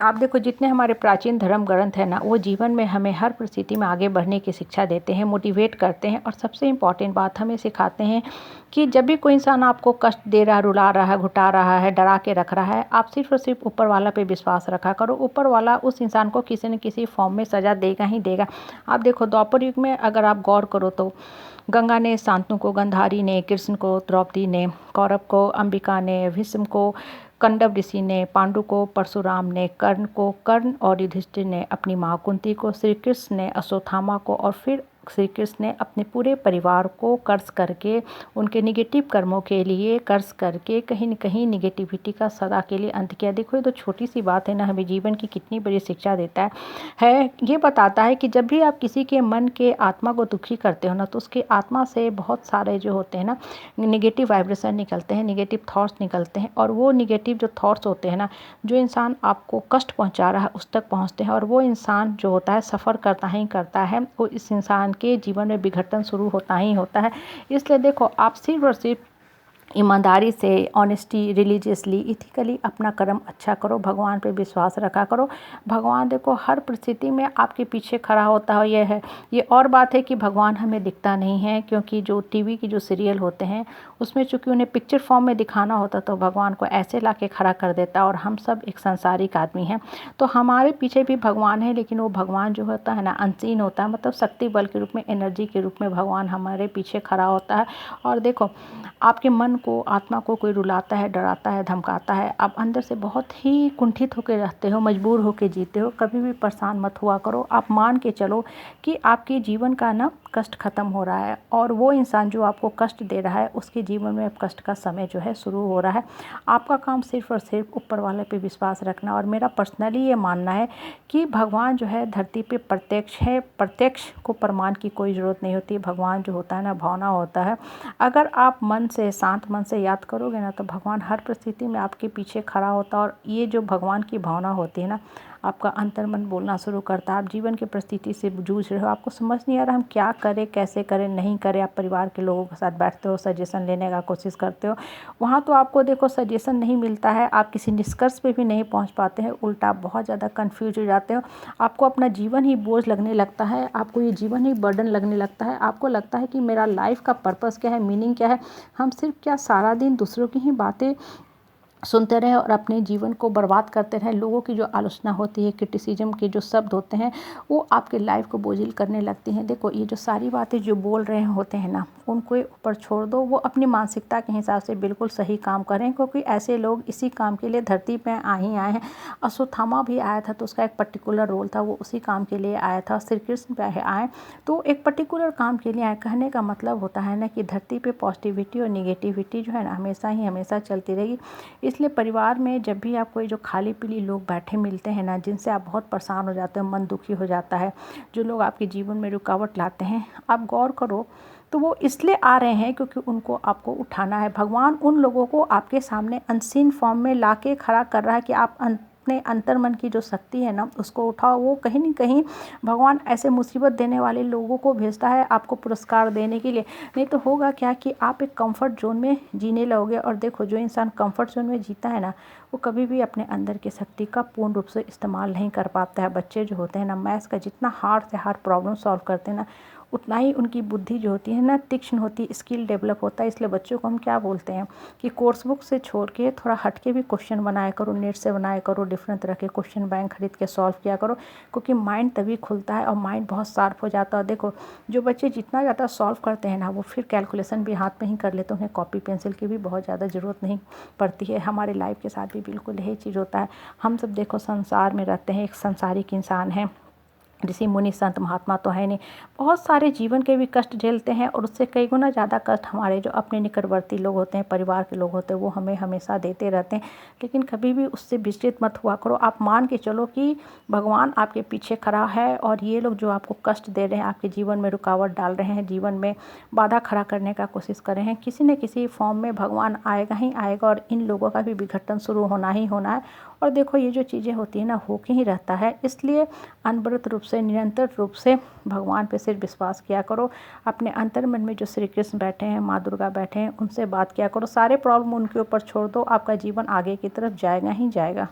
आप देखो जितने हमारे प्राचीन धर्म ग्रंथ हैं ना, वो जीवन में हमें हर परिस्थिति में आगे बढ़ने की शिक्षा देते हैं, मोटिवेट करते हैं और सबसे इम्पॉर्टेंट बात हमें सिखाते हैं कि जब भी कोई इंसान आपको कष्ट दे रहा है, रुला रहा है, घुटा रहा है, डरा के रख रहा है, आप सिर्फ और सिर्फ ऊपर वाला पे विश्वास रखा करो। ऊपर वाला उस इंसान को किसी न किसी फॉर्म में सज़ा देगा ही देगा। आप देखो द्वापर युग में अगर आप गौर करो तो गंगा ने शांतनु को, गंधारी ने कृष्ण को, द्रौपदी ने कौरव को, अंबिका ने भीष्म को, कंडव ऋषि ने पांडु को, परशुराम ने कर्ण को, कर्ण और युधिष्ठिर ने अपनी माँ कुंती को, श्री कृष्ण ने अश्वत्थामा को और फिर श्री कृष्ण ने अपने पूरे परिवार को कर्ज करके, उनके निगेटिव कर्मों के लिए कर्ज करके कहीं न कहीं निगेटिविटी का सदा के लिए अंत किया। देखो ये तो छोटी सी बात है ना, हमें जीवन की कितनी बड़ी शिक्षा देता है। ये बताता है कि जब भी आप किसी के मन के आत्मा को दुखी करते हो ना, तो उसकी आत्मा से बहुत सारे जो होते हैं ना निगेटिव वाइब्रेशन निकलते हैं, निगेटिव थॉट्स निकलते हैं और वो निगेटिव जो थॉट्स होते हैं ना, जो इंसान आपको कष्ट पहुंचा रहा है उस तक पहुंचते हैं और वो इंसान जो होता है सफ़र करता ही करता है, वो इस इंसान के जीवन में विघटन शुरू होता ही होता है। इसलिए देखो आप सिर्फ और सिर्फ ईमानदारी से, ऑनेस्टी, रिलीजियसली, इथिकली अपना कर्म अच्छा करो, भगवान पे विश्वास रखा करो। भगवान देखो हर परिस्थिति में आपके पीछे खड़ा होता है। ये है, ये और बात है कि भगवान हमें दिखता नहीं है, क्योंकि जो टीवी की जो सीरियल होते हैं उसमें चूंकि उन्हें पिक्चर फॉर्म में दिखाना होता तो भगवान को ऐसे ला के खड़ा कर देता। और हम सब एक संसारिक आदमी हैं, तो हमारे पीछे भी भगवान है, लेकिन वो भगवान जो होता है ना अनसीन होता है, मतलब शक्ति बल के रूप में, एनर्जी के रूप में भगवान हमारे पीछे खड़ा होता है। और देखो आपके मन को, आत्मा को कोई रुलाता है, डराता है, धमकाता है, आप अंदर से बहुत ही कुंठित होकर रहते हो, मजबूर होकर जीते हो, कभी भी परेशान मत हुआ करो। आप मान के चलो कि आपके जीवन का ना कष्ट ख़त्म हो रहा है और वो इंसान जो आपको कष्ट दे रहा है उसके जीवन में अब कष्ट का समय जो है शुरू हो रहा है। आपका काम सिर्फ और सिर्फ ऊपर वाले पे विश्वास रखना। और मेरा पर्सनली ये मानना है कि भगवान जो है धरती पे प्रत्यक्ष है, प्रत्यक्ष को प्रमाण की कोई ज़रूरत नहीं होती। भगवान जो होता है ना भावना होता है। अगर आप मन से, शांत मन से याद करोगे ना, तो भगवान हर परिस्थिति में आपके पीछे खड़ा होता है। और ये जो भगवान की भावना होती है ना, आपका अंतर्मन बोलना शुरू करता है। आप जीवन की परिस्थिति से जूझ रहे हो, आपको समझ नहीं आ रहा हम क्या करें, कैसे करें, नहीं करें। आप परिवार के लोगों के साथ बैठते हो, सजेशन लेने का कोशिश करते हो, वहाँ तो आपको देखो सजेशन नहीं मिलता है, आप किसी निष्कर्ष पे भी नहीं पहुँच पाते हैं, उल्टा आप बहुत ज़्यादा कन्फ्यूज हो जाते हो। आपको अपना जीवन ही बोझ लगने लगता है, आपको ये जीवन ही बर्डन लगने लगता है। आपको लगता है कि मेरा लाइफ का पर्पस क्या है, मीनिंग क्या है। हम सिर्फ क्या सारा दिन दूसरों की ही बातें सुनते रहें और अपने जीवन को बर्बाद करते रहें। लोगों की जो आलोचना होती है, क्रिटिसिज्म के जो शब्द होते हैं, वो आपके लाइफ को बोझिल करने लगती हैं। देखो ये जो सारी बातें जो बोल रहे होते हैं ना, उनको ऊपर छोड़ दो। वो अपनी मानसिकता के हिसाब से बिल्कुल सही काम करें, क्योंकि ऐसे लोग इसी काम के लिए धरती पे आ ही आए हैं। अश्वत्थामा भी आया था तो उसका एक पर्टिकुलर रोल था, वो उसी काम के लिए आया था। श्री कृष्ण पे आए तो एक पर्टिकुलर काम के लिए आए। कहने का मतलब होता है ना कि धरती पे पॉजिटिविटी और निगेटिविटी जो है ना हमेशा ही हमेशा चलती रहेगी। इसलिए परिवार में जब भी आपको ये जो खाली पीली लोग बैठे मिलते हैं ना, जिनसे आप बहुत परेशान हो जाते हो, मन दुखी हो जाता है, जो लोग आपके जीवन में रुकावट लाते हैं, आप गौर करो तो वो इसलिए आ रहे हैं क्योंकि उनको आपको उठाना है। भगवान उन लोगों को आपके सामने अनसीन फॉर्म में ला के खड़ा कर रहा है कि आप अपने अंतर्मन की जो शक्ति है ना उसको उठाओ। वो कहीं न कहीं भगवान ऐसे मुसीबत देने वाले लोगों को भेजता है आपको पुरस्कार देने के लिए। नहीं तो होगा क्या कि आप एक कंफर्ट जोन में जीने लगोगे। और देखो जो इंसान कंफर्ट जोन में जीता है ना, वो कभी भी अपने अंदर की शक्ति का पूर्ण रूप से इस्तेमाल नहीं कर पाता है। बच्चे जो होते हैं ना, मैथ्स का जितना हार्ड से हार्ड प्रॉब्लम सॉल्व करते हैं ना, उतना ही उनकी बुद्धि जो होती है ना तीक्ष्ण होती है, स्किल डेवलप होता है। इसलिए बच्चों को हम क्या बोलते हैं कि कोर्स बुक से छोड़ के थोड़ा हट के भी क्वेश्चन बनाया करो, नेट से बनाया करो, डिफरेंट तरह के क्वेश्चन बैंक खरीद के सॉल्व किया करो, क्योंकि माइंड तभी खुलता है और माइंड बहुत शार्प हो जाता है। देखो जो बच्चे जितना ज़्यादा सॉल्व करते हैं ना, वो फिर कैलकुलेशन भी हाथ में ही कर लेते हैं, उन्हें कॉपी पेंसिल की भी बहुत ज़्यादा ज़रूरत नहीं पड़ती है। हमारे लाइफ के साथ भी बिल्कुल यही चीज़ होता है। हम सब देखो संसार में रहते हैं, एक संसारिक इंसान है। ऋषि मुनि संत महात्मा तो है नहीं, बहुत सारे जीवन के भी कष्ट झेलते हैं और उससे कई गुना ज़्यादा कष्ट हमारे जो अपने निकटवर्ती लोग होते हैं, परिवार के लोग होते हैं, वो हमें हमेशा देते रहते हैं। लेकिन कभी भी उससे विचलित मत हुआ करो। आप मान के चलो कि भगवान आपके पीछे खड़ा है और ये लोग जो आपको कष्ट दे रहे हैं, आपके जीवन में रुकावट डाल रहे हैं, जीवन में बाधा खड़ा करने का कोशिश कर रहे हैं, किसी न किसी फॉर्म में भगवान आएगा ही आएगा और इन लोगों का भी विघटन शुरू होना ही होना है। और देखो ये जो चीज़ें होती हैं ना, होके ही रहता है। इसलिए अनवरत रूप से, निरंतर रूप से भगवान पे सिर्फ विश्वास किया करो। अपने अंतर्मन में जो श्री कृष्ण बैठे हैं, माँ दुर्गा बैठे हैं, उनसे बात किया करो। सारे प्रॉब्लम उनके ऊपर छोड़ दो, आपका जीवन आगे की तरफ जाएगा ही जाएगा।